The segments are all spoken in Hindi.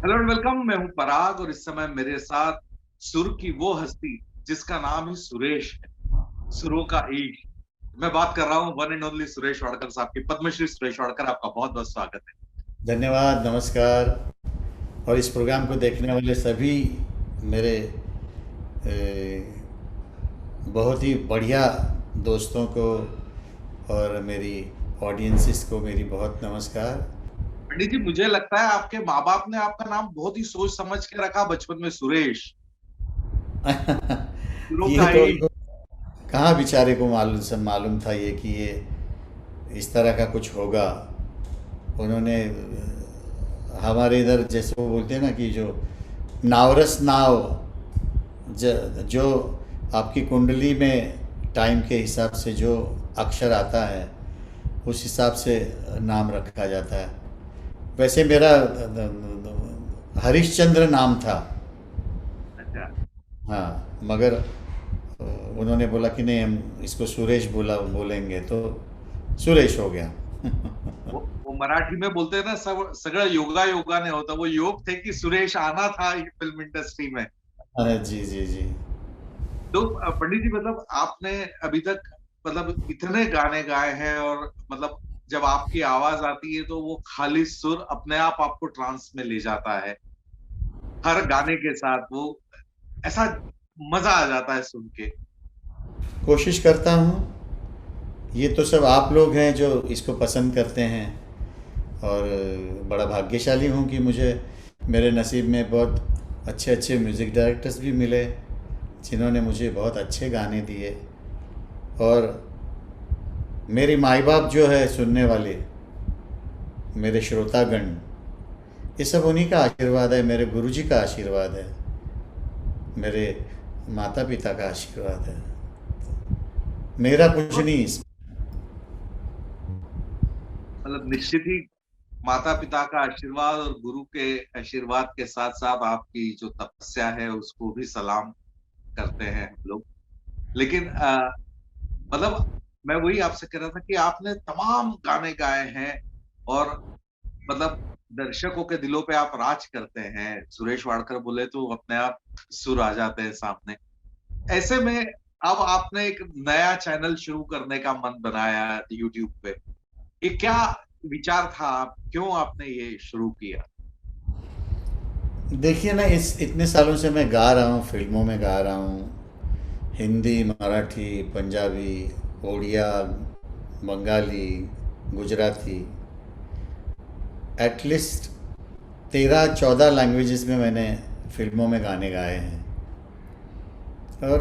Hello and welcome. मैं हूं पराग और इस समय मेरे साथ सुर की वो हस्ती जिसका नाम ही सुरेश है। सुरों का ईश। मैं बात कर रहा हूं one and only Suresh Wadkar साहब की। पद्मश्री सुरेश वाडकर, आपका बहुत बहुत स्वागत है। धन्यवाद, नमस्कार। और इस प्रोग्राम को देखने वाले सभी मेरे बहुत ही बढ़िया दोस्तों को और मेरी ऑडियंसिस को मेरी बहुत नमस्कार। पंडित जी, मुझे लगता है आपके माँ बाप ने आपका नाम बहुत ही सोच समझ के रखा बचपन में, सुरेश। सुरों ये का तो ईश। उनको कहाँ बेचारे को मालूम था ये कि ये इस तरह का कुछ होगा। उन्होंने हमारे इधर जैसे वो बोलते हैं ना कि जो नावरस नाव, जो आपकी कुंडली में टाइम के हिसाब से जो अक्षर आता है उस हिसाब से नाम रखा जाता है। वैसे मेरा हरिश्चंद्र नाम था। अच्छा। हाँ, मगर उन्होंने बोला कि नहीं, हम इसको सुरेश बोलेंगे, तो सुरेश हो गया। वो मराठी में बोलते हैं ना, सब सगळं योगा योगाने होता। वो योग थे कि सुरेश आना था फिल्म इंडस्ट्री में। हाँ, जी जी जी। तो पंडित जी, मतलब आपने अभी तक मतलब इतने गाने गाए हैं, और मतलब जब आपकी आवाज आती है तो वो खाली सुर अपने आप आपको ट्रांस में ले जाता है। हर गाने के साथ वो ऐसा मजा आ जाता है सुन के। कोशिश करता हूँ। ये तो सब आप लोग हैं जो इसको पसंद करते हैं, और बड़ा भाग्यशाली हूँ कि मुझे मेरे नसीब में बहुत अच्छे अच्छे म्यूज़िक डायरेक्टर्स भी मिले जिन्होंने मुझे बहुत अच्छे गाने दिए। और मेरी माई बाप जो है सुनने वाले, मेरे श्रोतागण, ये सब उन्हीं का आशीर्वाद है, मेरे गुरुजी का आशीर्वाद है, मेरे माता पिता का आशीर्वाद है। मेरा कुछ तो नहीं इस। मतलब निश्चित ही माता पिता का आशीर्वाद और गुरु के आशीर्वाद के साथ साथ आपकी जो तपस्या है उसको भी सलाम करते हैं हम लोग। लेकिन मतलब मैं वही आपसे कह रहा था कि आपने तमाम गाने गाए हैं, और मतलब दर्शकों के दिलों पे आप राज करते हैं। सुरेश वाडकर बोले तो अपने आप सुर आ जाते हैं सामने। ऐसे में अब आपने एक नया चैनल शुरू करने का मन बनाया यूट्यूब पे। ये क्या विचार था? आप क्यों आपने ये शुरू किया? देखिए ना, इस इतने सालों से मैं गा रहा हूँ, फिल्मों में गा रहा हूँ, हिंदी, मराठी, पंजाबी, ओडिया, बंगाली, गुजराती, एटलीस्ट 13-14 लैंग्वेजेस में मैंने फिल्मों में गाने गाए हैं। और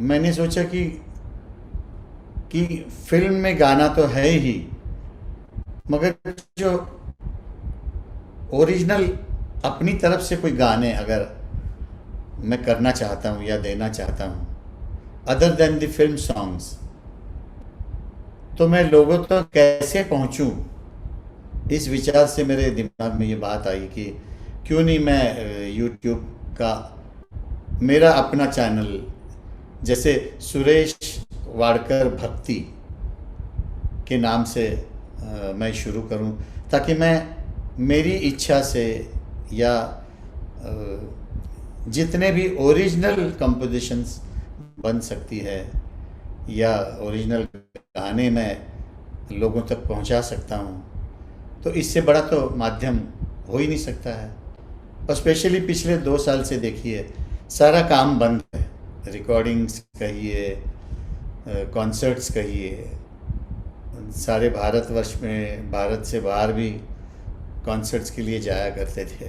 मैंने सोचा कि फिल्म में गाना तो है ही, मगर जो ओरिजिनल अपनी तरफ से कोई गाने अगर मैं करना चाहता हूँ या देना चाहता हूँ, other than the film songs, तो मैं लोगों तक कैसे पहुँचूँ। इस विचार से मेरे दिमाग में ये बात आई कि क्यों नहीं मैं यूट्यूब का मेरा अपना चैनल, जैसे सुरेश वाडकर भक्ति के नाम से मैं शुरू करूं, ताकि मैं मेरी इच्छा से या जितने भी ओरिजिनल कंपोजिशंस बन सकती है या ओरिजिनल गाने मैं लोगों तक पहुंचा सकता हूं, तो इससे बड़ा तो माध्यम हो ही नहीं सकता है। और स्पेशली पिछले 2 साल से देखिए, सारा काम बंद है। रिकॉर्डिंग्स कहिए, कॉन्सर्ट्स कहिए, सारे भारतवर्ष में, भारत से बाहर भी कॉन्सर्ट्स के लिए जाया करते थे,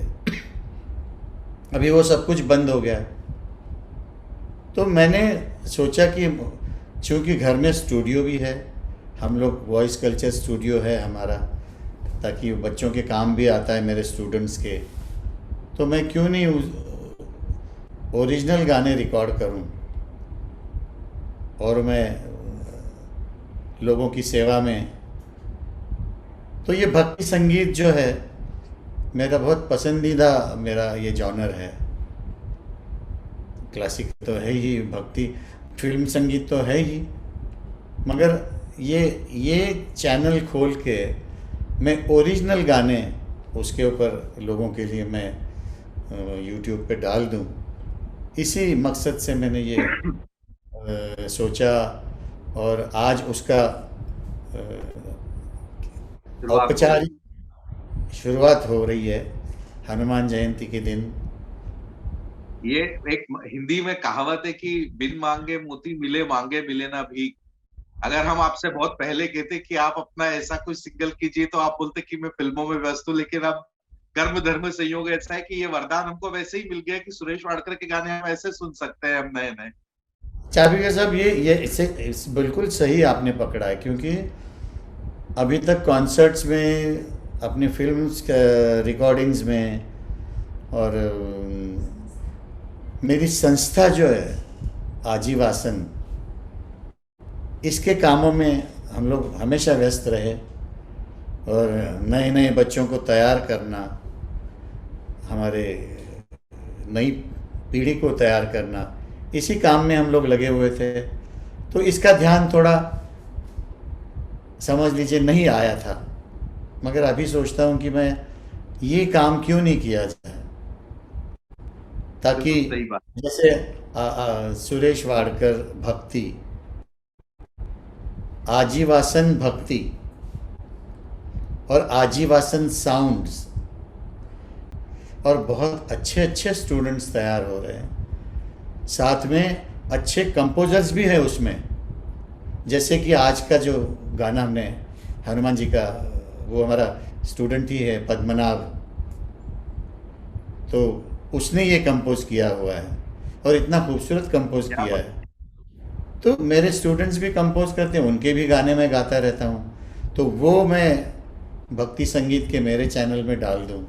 अभी वो सब कुछ बंद हो गया। तो मैंने सोचा कि चूँकि घर में स्टूडियो भी है, हम लोग वॉइस कल्चर स्टूडियो है हमारा, ताकि बच्चों के काम भी आता है, मेरे स्टूडेंट्स के, तो मैं क्यों नहीं ओरिजिनल गाने रिकॉर्ड करूं और मैं लोगों की सेवा में। तो ये भक्ति संगीत जो है मेरा बहुत पसंदीदा, मेरा ये जॉनर है। क्लासिक तो है ही, भक्ति फिल्म संगीत तो है ही, मगर ये चैनल खोल के मैं ओरिजिनल गाने उसके ऊपर लोगों के लिए मैं यूट्यूब पे डाल दूं। इसी मकसद से मैंने ये सोचा, और आज उसका शुरुआत हो गई। औपचारिक शुरुआत हो रही है हनुमान जयंती के दिन। ये एक हिंदी में कहावत है कि बिन मांगे मोती मिले, मांगे मिले ना भीख। अगर हम आपसे बहुत पहले कहते कि आप अपना ऐसा कुछ सिंगल कीजिए तो आप बोलते कि मैं फिल्मों में व्यस्त हूँ, लेकिन अब कर्म धर्म संयोग ऐसा है कि ये वरदान हमको वैसे ही मिल गया कि सुरेश वाडकर के गाने हम ऐसे सुन सकते हैं, हम नए नए। चाबी साहब, ये बिल्कुल सही आपने पकड़ा है, क्योंकि अभी तक कॉन्सर्ट्स में, अपनी फिल्म्स रिकॉर्डिंग्स में, और मेरी संस्था जो है आजीवासन, इसके कामों में हम लोग हमेशा व्यस्त रहे, और नए नए बच्चों को तैयार करना, हमारे नई पीढ़ी को तैयार करना, इसी काम में हम लोग लगे हुए थे। तो इसका ध्यान थोड़ा, समझ लीजिए, नहीं आया था। मगर अभी सोचता हूँ कि मैं ये काम क्यों नहीं किया जाए, ताकि बिल्कुल सही बात। जैसे सुरेश वाडकर भक्ति, आजीवासन भक्ति और आजीवासन साउंड्स, और बहुत अच्छे अच्छे स्टूडेंट्स तैयार हो रहे हैं। साथ में अच्छे कंपोजर्स भी हैं उसमें, जैसे कि आज का जो गाना हमने हनुमान जी का, वो हमारा स्टूडेंट ही है पद्मनाभ, तो उसने ये कंपोज किया हुआ है, और इतना खूबसूरत कंपोज क्या किया बात। है। तो मेरे स्टूडेंट्स भी कंपोज करते हैं, उनके भी गाने मैं गाता रहता हूँ, तो वो मैं भक्ति संगीत के मेरे चैनल में डाल दूँ,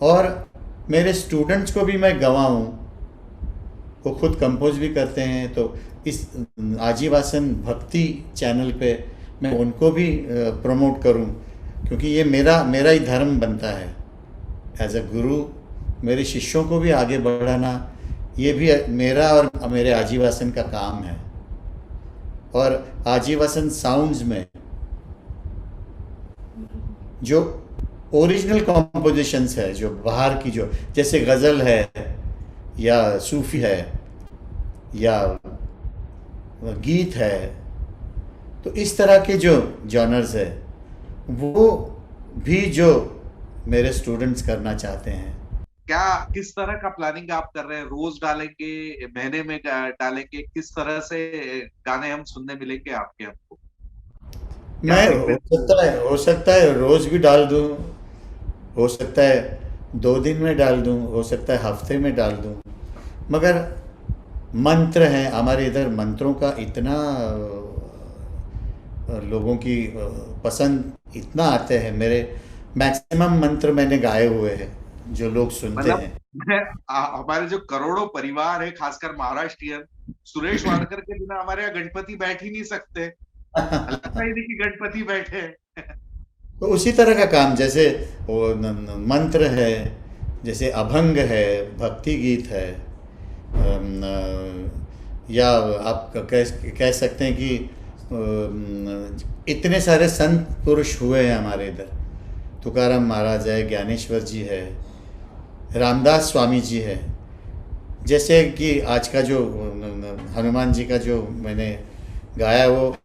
और मेरे स्टूडेंट्स को भी मैं गवाऊँ, वो खुद कंपोज भी करते हैं, तो इस आजीवासन भक्ति चैनल पे मैं उनको भी प्रमोट करूं, क्योंकि ये मेरा मेरा ही धर्म बनता है एज अ गुरु। मेरे शिष्यों को भी आगे बढ़ाना, ये भी मेरा और मेरे आजीवासन का काम है। और आजीवासन साउंड्स में जो ओरिजिनल कॉम्पोजिशंस है, जो बाहर की, जो जैसे गज़ल है या सूफी है या गीत है, तो इस तरह के जो जॉनर्स है, वो भी जो मेरे स्टूडेंट्स करना चाहते हैं। क्या किस तरह का प्लानिंग आप कर रहे हैं? रोज डालेंगे, महीने में डालेंगे, किस तरह से गाने हम सुनने मिलेंगे आपके हमको? क्या मैं फ्रीक्वेंसी? हो सकता है रोज भी डाल दूं, हो सकता है 2 दिन में डाल दूं, हो सकता है हफ्ते में डाल दूं। मगर मंत्र हैं हमारे इधर, मंत्रों का इतना लोगों की पसंद इतना आते हैं। मेरे मैक्सिमम मंत्र मैंने गाए हुए हैं, जो लोग सुनते मतलब हैं। हमारे जो करोड़ों परिवार है, खासकर महाराष्ट्रियन, सुरेश वाडकर के बिना हमारे यहाँ गणपति बैठ ही नहीं सकते। लगता ही नहीं कि गणपति बैठे हैं। तो उसी तरह का काम, जैसे वो मंत्र है, जैसे अभंग है, भक्ति गीत है, या आप कह सकते हैं कि इतने सारे संत पुरुष हुए हैं हमारे इधर। तुकाराम महाराज है, ज्ञानेश्वर जी है, रामदास स्वामी जी है। जैसे कि आज का जो हनुमान जी का जो मैंने गाया, वो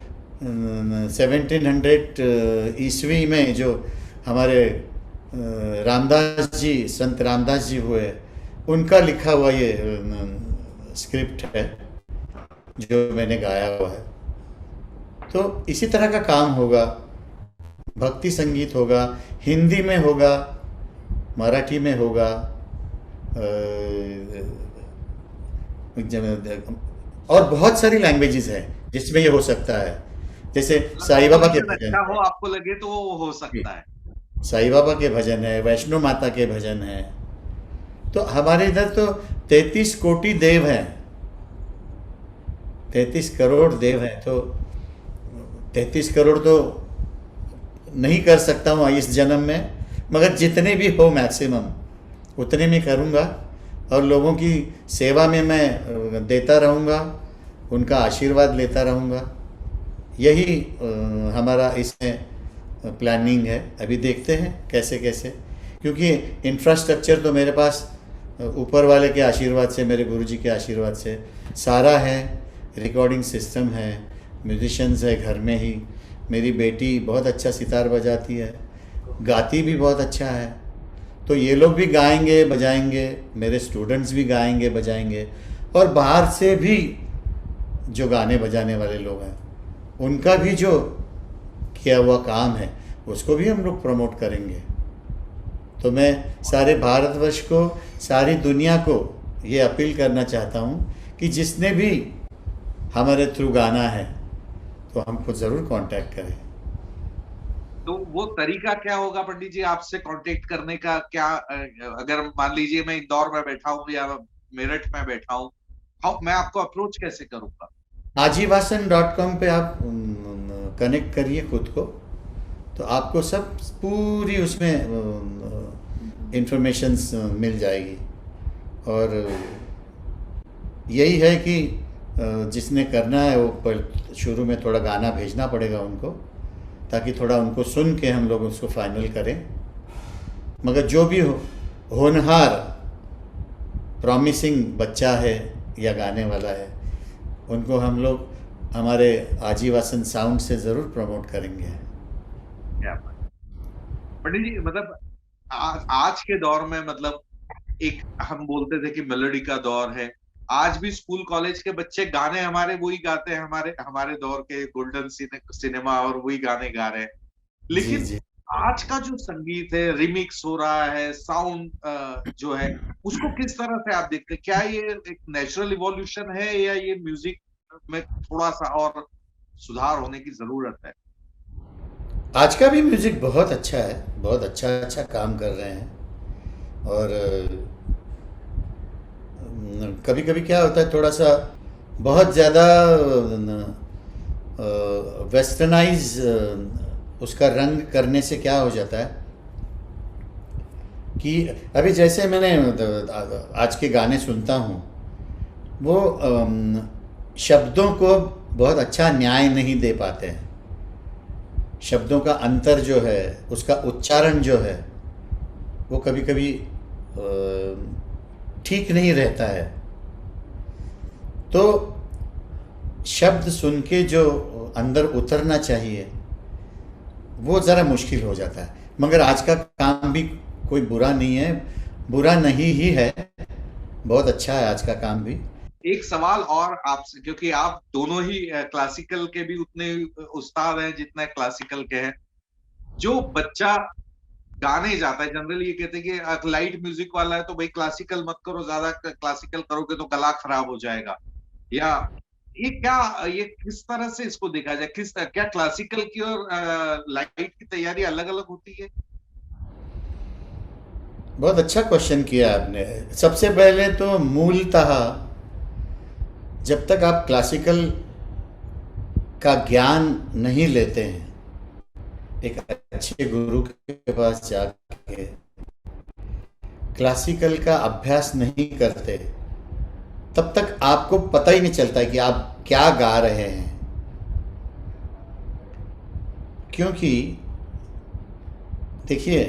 1700 ईस्वी में जो हमारे रामदास जी, संत रामदास जी हुए, उनका लिखा हुआ ये स्क्रिप्ट है जो मैंने गाया हुआ है। तो इसी तरह का काम होगा, भक्ति संगीत होगा, हिंदी में होगा, मराठी में होगा, और बहुत सारी लैंग्वेजेस हैं जिसमें ये हो सकता है। जैसे साईं बाबा के कॉम्बिनेशन भजन अच्छा हो, है, आपको लगे तो वो हो सकता है। साईं बाबा के भजन है, वैष्णो माता के भजन है। तो हमारे इधर तो 33 कोटि देव हैं, 33 करोड़ देव हैं। तो 33 करोड़ तो नहीं कर सकता हूँ इस जन्म में, मगर जितने भी हो मैक्सिमम उतने में करूँगा, और लोगों की सेवा में मैं देता रहूँगा, उनका आशीर्वाद लेता रहूँगा। यही हमारा इसमें प्लानिंग है। अभी देखते हैं कैसे कैसे, क्योंकि इंफ्रास्ट्रक्चर तो मेरे पास ऊपर वाले के आशीर्वाद से, मेरे गुरुजी के आशीर्वाद से सारा है। रिकॉर्डिंग सिस्टम है, म्यूजिशंस है घर में ही। मेरी बेटी बहुत अच्छा सितार बजाती है, गाती भी बहुत अच्छा है। तो ये लोग भी गाएंगे बजाएंगे, मेरे स्टूडेंट्स भी गाएंगे बजाएंगे, और बाहर से भी जो गाने बजाने वाले लोग हैं उनका भी जो किया हुआ काम है उसको भी हम लोग प्रमोट करेंगे। तो मैं सारे भारतवर्ष को, सारी दुनिया को ये अपील करना चाहता हूँ कि जिसने भी हमारे थ्रू गाना है तो हमको ज़रूर कांटेक्ट करें। तो वो तरीका क्या होगा पंडित जी आपसे कांटेक्ट करने का? क्या अगर मान लीजिए मैं इंदौर में बैठा हूँ या मेरठ में बैठा हूँ, मैं आपको अप्रोच कैसे करूंगा? ajivasan.com पे आप कनेक्ट करिए खुद को, तो आपको सब पूरी उसमें इंफॉर्मेशंस मिल जाएगी। और यही है कि जिसने करना है वो शुरू में थोड़ा गाना भेजना पड़ेगा उनको, ताकि थोड़ा उनको सुन के हम लोग उसको फाइनल करें। मगर जो भी होनहार प्रॉमिसिंग बच्चा है या गाने वाला है उनको हम लोग हमारे आजीवासन साउंड से ज़रूर प्रमोट करेंगे। क्या पंडित जी, मतलब आज के दौर में, मतलब एक हम बोलते थे कि मेलोडी का दौर है, आज भी स्कूल कॉलेज के बच्चे गाने हमारे वही गाते हैं, हमारे हमारे दौर के गोल्डन सिनेमा और वही गाने गा रहे हैं। जी लेकिन जी। आज का जो संगीत है, रिमिक्स हो रहा है, साउंड जो है, उसको किस तरह से आप देखते हैं? क्या ये एक नेचुरल इवोल्यूशन है या ये म्यूजिक में थोड़ा सा और सुधार होने की जरूरत है? आज का भी म्यूज़िक बहुत अच्छा है, बहुत अच्छा अच्छा काम कर रहे हैं। और कभी कभी क्या होता है, थोड़ा सा बहुत ज़्यादा वेस्टर्नाइज उसका रंग करने से क्या हो जाता है कि अभी जैसे मैंने आज के गाने सुनता हूँ, वो शब्दों को बहुत अच्छा न्याय नहीं दे पाते हैं। शब्दों का अंतर जो है, उसका उच्चारण जो है, वो कभी कभी ठीक नहीं रहता है। तो शब्द सुन के जो अंदर उतरना चाहिए वो ज़रा मुश्किल हो जाता है। मगर आज का काम भी कोई बुरा नहीं है, बुरा नहीं ही है, बहुत अच्छा है आज का काम भी। एक सवाल और आपसे, क्योंकि आप दोनों ही क्लासिकल के भी उतने उस्ताद हैं जितना क्लासिकल के हैं। जो बच्चा गाने जाता है, जनरली ये कहते हैं कि लाइट म्यूजिक वाला है तो भाई क्लासिकल मत करो, ज्यादा क्लासिकल करोगे तो गला खराब हो जाएगा, या ये किस तरह से इसको देखा जाए? क्या क्लासिकल की और लाइट की तैयारी अलग अलग होती है? बहुत अच्छा क्वेश्चन किया आपने। सबसे पहले तो मूलतः जब तक आप क्लासिकल का ज्ञान नहीं लेते हैं, एक अच्छे गुरु के पास जाके क्लासिकल का अभ्यास नहीं करते, तब तक आपको पता ही नहीं चलता कि आप क्या गा रहे हैं। क्योंकि देखिए,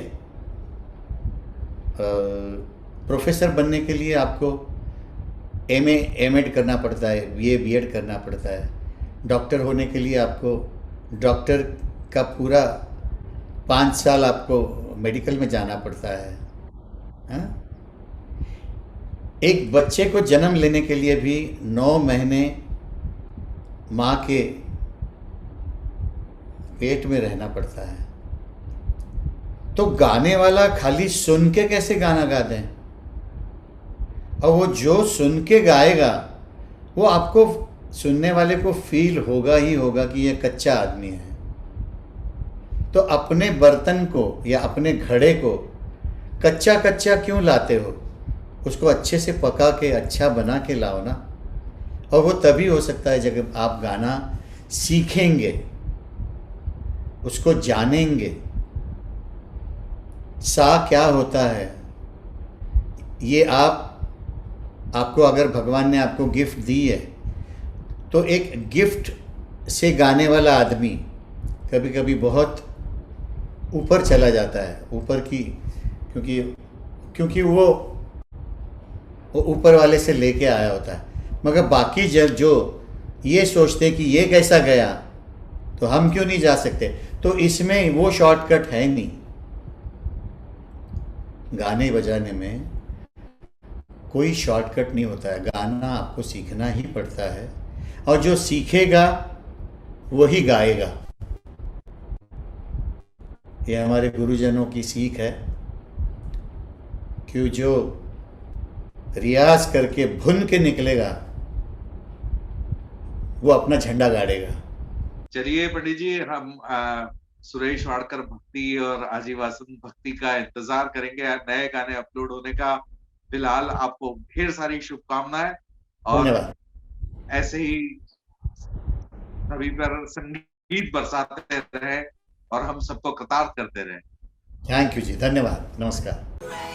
प्रोफेसर बनने के लिए आपको एमए एमएड करना पड़ता है, बीए बीएड करना पड़ता है। डॉक्टर होने के लिए आपको डॉक्टर का पूरा 5 साल आपको मेडिकल में जाना पड़ता है। हाँ? एक बच्चे को जन्म लेने के लिए भी 9 महीने माँ के पेट में रहना पड़ता है। तो गाने वाला खाली सुन के कैसे गाना गा दें? और वो जो सुन के गाएगा वो आपको, सुनने वाले को फील होगा ही होगा कि ये कच्चा आदमी है। तो अपने बर्तन को या अपने घड़े को कच्चा कच्चा क्यों लाते हो? उसको अच्छे से पका के अच्छा बना के लाओ ना। और वो तभी हो सकता है जब आप गाना सीखेंगे, उसको जानेंगे। सा क्या होता है ये आपको अगर भगवान ने आपको गिफ्ट दी है, तो एक गिफ्ट से गाने वाला आदमी कभी कभी बहुत ऊपर चला जाता है, ऊपर की क्योंकि क्योंकि वो ऊपर वाले से लेके आया होता है। मगर बाकी जो ये सोचते कि ये कैसा गया तो हम क्यों नहीं जा सकते, तो इसमें वो शॉर्टकट है नहीं। गाने बजाने में कोई शॉर्टकट नहीं होता है, गाना आपको सीखना ही पड़ता है, और जो सीखेगा वही गाएगा। ये हमारे गुरुजनों की सीख है कि जो रियाज करके भुन के निकलेगा वो अपना झंडा गाड़ेगा। चलिए पंडित जी, हम सुरेश वाडकर भक्ति और आजीवासन भक्ति का इंतजार करेंगे नए गाने अपलोड होने का। फिलहाल आपको ढेर सारी शुभकामनाएं, और धन्यवाद। ऐसे ही सभी पर संगीत बरसाते रहे और हम सबको कृतार्थ करते रहे। थैंक यू जी, धन्यवाद, नमस्कार।